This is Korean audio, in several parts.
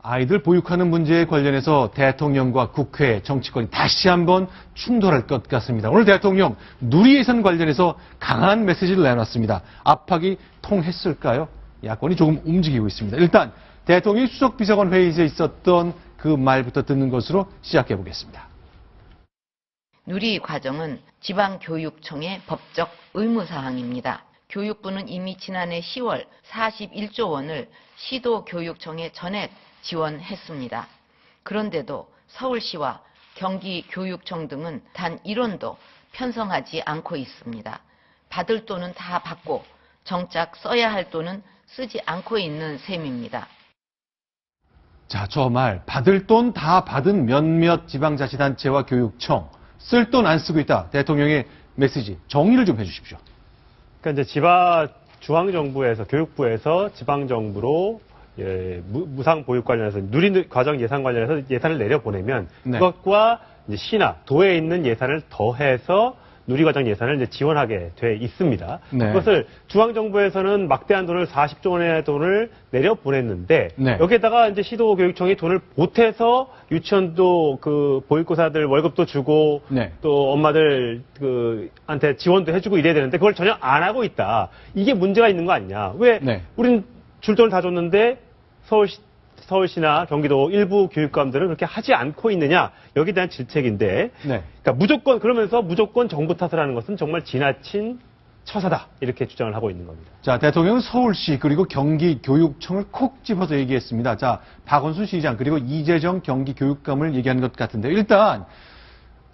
아이들 보육하는 문제에 관련해서 대통령과 국회, 정치권이 다시 한번 충돌할 것 같습니다. 오늘 대통령 누리 예산 관련해서 강한 메시지를 내놨습니다. 압박이 통했을까요? 야권이 조금 움직이고 있습니다. 일단 대통령이 수석 비서관 회의에 있었던 그 말부터 듣는 것으로 시작해 보겠습니다. 누리 과정은 지방교육청의 법적 의무사항입니다. 교육부는 이미 지난해 10월 41조 원을 시도교육청에 전액 지원했습니다. 그런데도 서울시와 경기교육청 등은 단 1원도 편성하지 않고 있습니다. 받을 돈은 다 받고 정작 써야 할 돈은 쓰지 않고 있는 셈입니다. 자, 저 말 받을 돈 다 받은 몇몇 지방자치단체와 교육청 쓸 돈 안 쓰고 있다. 대통령의 메시지 정리를 좀 해주십시오. 그러니까 이제 중앙정부에서 교육부에서 지방정부로 무상 보육 관련해서 누리 과정 예산 관련해서 예산을 내려보내면 네. 그것과 이제 시나 도에 있는 예산을 더해서 누리과정 예산을 이제 지원하게 돼 있습니다. 네. 그것을 중앙정부에서는 막대한 돈을 40조 원의 돈을 내려보냈는데 네. 여기에다가 이제 시도교육청이 돈을 보태서 유치원도 그 보육교사들 월급도 주고 네. 또 엄마들 한테 지원도 해주고 이래야 되는데 그걸 전혀 안 하고 있다. 이게 문제가 있는 거 아니냐? 왜 네. 우린 줄 돈을 다 줬는데 서울시나 경기도 일부 교육감들은 그렇게 하지 않고 있느냐 여기에 대한 질책인데 네. 그러니까 무조건 정부 탓을 하는 것은 정말 지나친 처사다 이렇게 주장을 하고 있는 겁니다. 자, 대통령은 서울시 그리고 경기교육청을 콕 집어서 얘기했습니다. 자, 박원순 시장 그리고 이재정 경기교육감을 얘기한 것 같은데요. 일단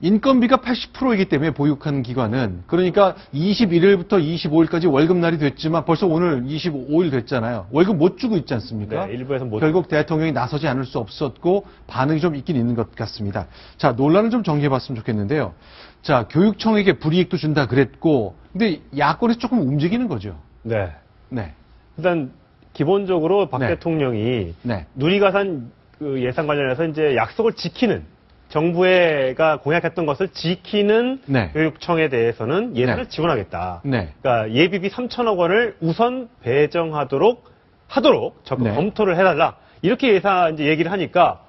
인건비가 80%이기 때문에 보육하는 기관은 그러니까 21일부터 25일까지 월급날이 됐지만 벌써 오늘 25일 됐잖아요. 월급 못 주고 있지 않습니까? 네, 일부에서 못 결국 대통령이 나서지 않을 수 없었고 반응이 좀 있긴 있는 것 같습니다. 자, 논란을 좀 정리해봤으면 좋겠는데요. 자, 교육청에게 불이익도 준다 그랬고 근데 야권에서 조금 움직이는 거죠. 네. 네. 일단 기본적으로 박 네. 대통령이 네. 누리과산 그 예산 관련해서 이제 약속을 지키는 정부가 공약했던 것을 지키는 네. 교육청에 대해서는 예산을 네. 지원하겠다. 네. 그러니까 예비비 3천억 원을 우선 배정하도록 적극 네. 검토를 해달라. 이렇게 이제 얘기를 하니까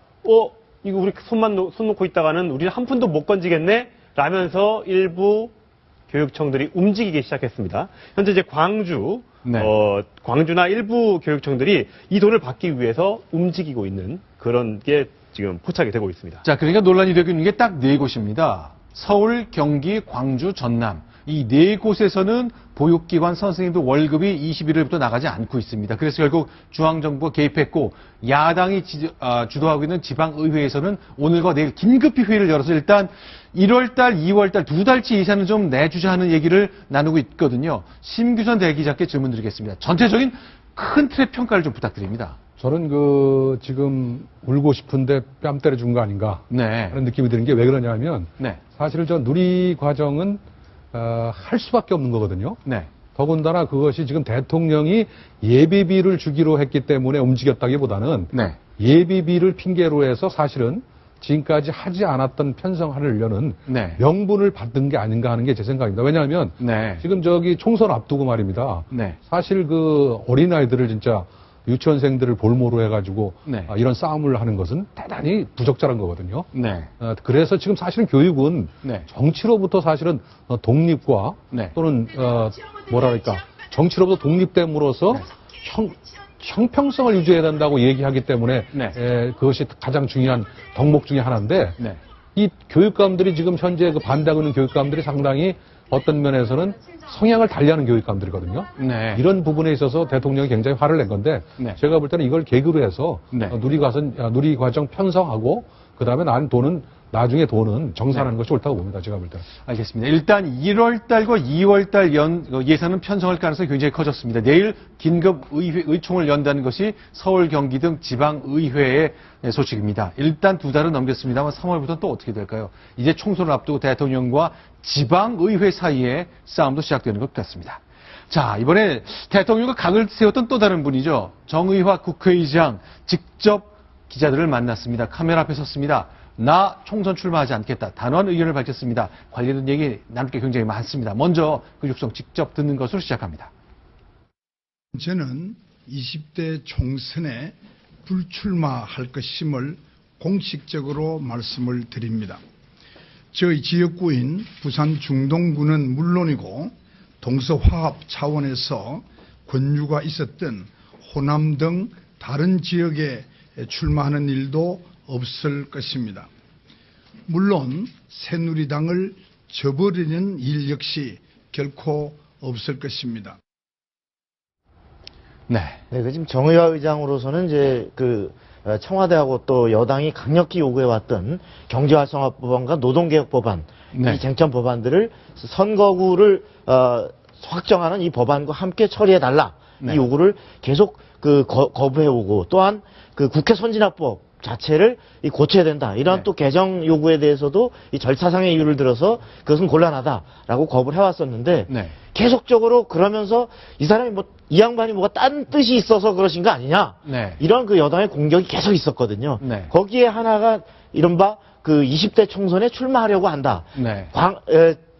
이거 우리 손 놓고 있다가는 우리는 한 푼도 못 건지겠네? 라면서 일부 교육청들이 움직이기 시작했습니다. 현재 이제 네. 광주나 일부 교육청들이 이 돈을 받기 위해서 움직이고 있는 그런 게 지금 포착이 되고 있습니다. 자, 그러니까 논란이 되고 있는 게 딱 네 곳입니다. 서울, 경기, 광주, 전남. 이 네 곳에서는 보육기관 선생님들 월급이 21일부터 나가지 않고 있습니다. 그래서 결국 중앙정부가 개입했고 야당이 주도하고 있는 지방의회에서는 오늘과 내일 긴급히 회의를 열어서 일단 1월달, 2월달 두 달치 예산을 좀 내주자 하는 얘기를 나누고 있거든요. 심규선 대기자께 질문 드리겠습니다. 전체적인 큰 틀의 평가를 좀 부탁드립니다. 저는 지금 울고 싶은데 뺨 때려준 거 아닌가 네. 하는 느낌이 드는 게 왜 그러냐면 네. 사실 저 누리 과정은 할 수밖에 없는 거거든요. 네. 더군다나 그것이 지금 대통령이 예비비를 주기로 했기 때문에 움직였다기보다는 네. 예비비를 핑계로 해서 사실은 지금까지 하지 않았던 편성하려는 네. 명분을 받은 게 아닌가 하는 게 제 생각입니다. 왜냐하면 네. 지금 총선 앞두고 말입니다. 네. 사실 어린아이들을 진짜 유치원생들을 볼모로 해가지고 네. 이런 싸움을 하는 것은 대단히 부적절한 거거든요. 네. 그래서 지금 사실은 교육은 네. 정치로부터 사실은 독립과 네. 또는 정치로부터 독립됨으로써 형평성을 유지해야 된다고 얘기하기 때문에 네. 그것이 가장 중요한 덕목 중에 하나인데 네. 이 교육감들이 지금 현재 반대하고 있는 교육감들이 상당히 어떤 면에서는 성향을 달리하는 교육감들이거든요. 네. 이런 부분에 있어서 대통령이 굉장히 화를 낸 건데 네. 제가 볼 때는 이걸 계기로 해서 네. 누리과정 편성하고 그다음에 나중에 돈은 정산하는 네. 것이 옳다고 봅니다. 제가 볼 때는. 알겠습니다. 일단 1월 달과 2월 달 예산은 편성할 가능성이 굉장히 커졌습니다. 내일 긴급 의총을 연다는 것이 서울, 경기 등 지방의회의 소식입니다. 일단 두 달은 넘겼습니다만 3월부터 또 어떻게 될까요? 이제 총선을 앞두고 대통령과 지방의회 사이에 싸움도 시작되는 것 같습니다. 자, 이번에 대통령과 각을 세웠던 또 다른 분이죠. 정의화 국회의장 직접 기자들을 만났습니다. 카메라 앞에 섰습니다. 나 총선 출마하지 않겠다. 단호한 의견을 밝혔습니다. 관련된 얘기 나눌 게 굉장히 많습니다. 먼저 그 육성 직접 듣는 것으로 시작합니다. 저는 20대 총선에 불출마할 것임을 공식적으로 말씀을 드립니다. 저희 지역구인 부산 중동구는 물론이고 동서화합 차원에서 권유가 있었던 호남 등 다른 지역에 출마하는 일도 없을 것입니다. 물론 새누리당을 저버리는 일 역시 결코 없을 것입니다. 네. 네, 지금 정의화 의장으로서는 이제 청와대하고 또 여당이 강력히 요구해왔던 경제활성화 법안과 노동개혁 법안, 네. 이 쟁점 법안들을 선거구를 확정하는 이 법안과 함께 처리해달라. 네. 이 요구를 계속 거부해오고 또한 국회 선진화법 자체를 고쳐야 된다. 이러한 네. 또 개정 요구에 대해서도 이 절차상의 이유를 들어서 그것은 곤란하다라고 거부를 해왔었는데 네. 계속적으로 그러면서 이 사람이 이 양반이 뭐가 딴 뜻이 있어서 그러신 거 아니냐. 네. 이런 여당의 공격이 계속 있었거든요. 네. 거기에 하나가 이른바 20대 총선에 출마하려고 한다. 네.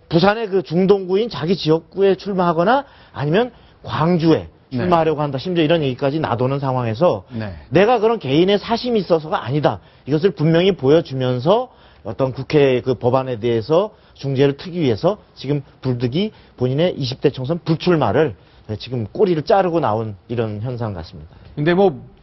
부산의 중동구인 자기 지역구에 출마하거나 아니면 광주에 출마하려고 한다. 심지어 이런 얘기까지 나도는 상황에서 네. 내가 그런 개인의 사심이 있어서가 아니다. 이것을 분명히 보여주면서 어떤 국회 법안에 대해서 중재를 트기 위해서 지금 불득이 본인의 20대 총선 불출마를 지금 꼬리를 자르고 나온 이런 현상 같습니다. 근데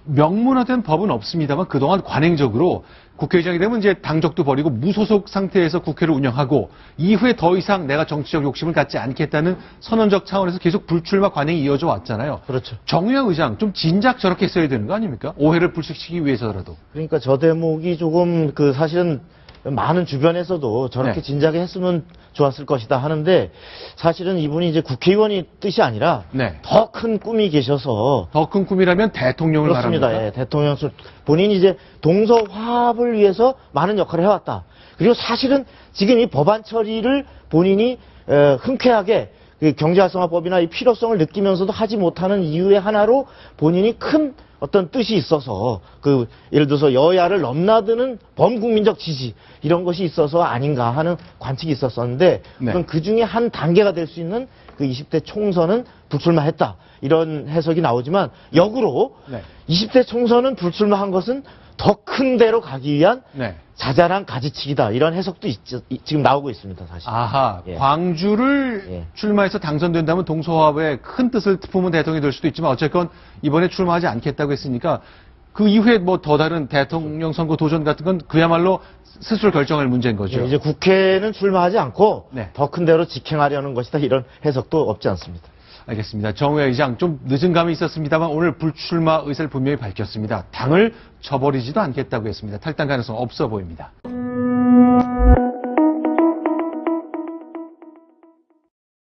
명문화된 법은 없습니다만 그동안 관행적으로 국회의장이 되면 이제 당적도 버리고 무소속 상태에서 국회를 운영하고 이후에 더 이상 내가 정치적 욕심을 갖지 않겠다는 선언적 차원에서 계속 불출마 관행이 이어져 왔잖아요. 그렇죠. 정의화 의장 좀 진작 저렇게 했어야 되는 거 아닙니까? 오해를 불식시키기 위해서라도. 그러니까 저 대목이 조금 사실은 많은 주변에서도 저렇게 네. 진작에 했으면 좋았을 것이다 하는데 사실은 이분이 이제 국회의원이 뜻이 아니라 네. 더 큰 꿈이 계셔서 더 큰 꿈이라면 대통령을 그렇습니다. 말합니다. 예, 대통령 본인이 이제 동서화합을 위해서 많은 역할을 해왔다. 그리고 사실은 지금 이 법안 처리를 본인이 흔쾌하게 경제활성화법이나 이 필요성을 느끼면서도 하지 못하는 이유의 하나로 본인이 큰 어떤 뜻이 있어서 예를 들어서 여야를 넘나드는 범국민적 지지 이런 것이 있어서 아닌가 하는 관측이 있었었는데 네. 그럼 그 중에 한 단계가 될 수 있는 20대 총선은 불출마했다 이런 해석이 나오지만 역으로 네. 20대 총선은 불출마한 것은 더 큰 데로 가기 위한 네. 자잘한 가지치기다 이런 해석도 지금 나오고 있습니다 사실. 아하, 예. 광주를 예. 출마해서 당선된다면 동서화합에 큰 뜻을 품은 대통령이 될 수도 있지만 어쨌건 이번에 출마하지 않겠다고 했으니까 그 이후에 더 다른 대통령 선거 도전 같은 건 그야말로 스스로 결정할 문제인 거죠. 예, 이제 국회는 출마하지 않고 네. 더 큰 데로 직행하려는 것이다 이런 해석도 없지 않습니다. 알겠습니다. 정의화 의장 좀 늦은 감이 있었습니다만 오늘 불출마 의사를 분명히 밝혔습니다. 당을 저버리지도 않겠다고 했습니다. 탈당 가능성 없어 보입니다.